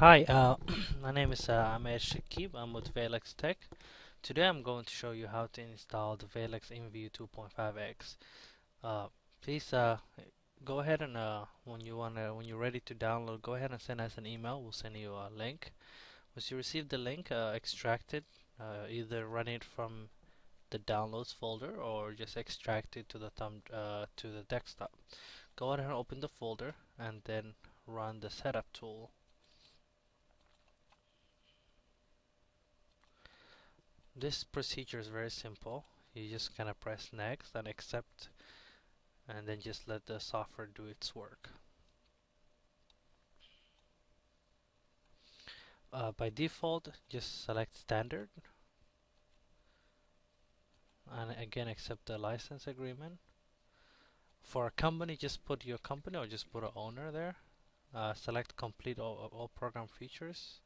Hi, my name is Ahmed Shakib. I'm with Veilux Tech. Today I'm going to show you how to install the Veilux Inview 2.5x. Uh, please go ahead and when you're ready to download, go ahead and send us an email. We'll send you a link. Once you receive the link, extract it. Either run it from the downloads folder or just extract it to the desktop. Go ahead and open the folder and then run the setup tool. This procedure is very simple. You just kind of press next and accept, and then just let the software do its work. By default, just select standard, and again accept the license agreement. For a company, just put your company or just put an owner there. Select complete all program features.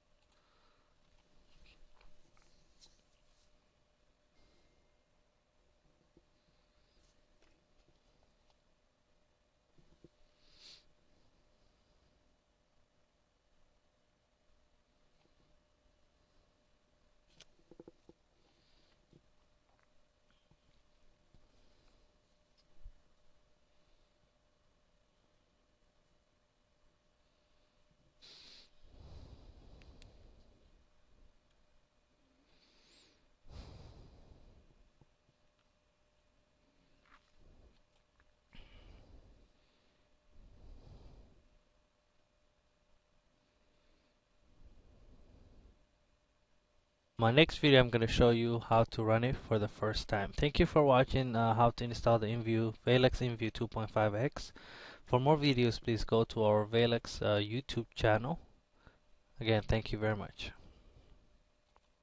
My next video I'm going to show you how to run it for the first time. Thank you for watching how to install the Veilux Inview 2.5x. For more videos, please go to our Veilux YouTube channel. Again, thank you very much.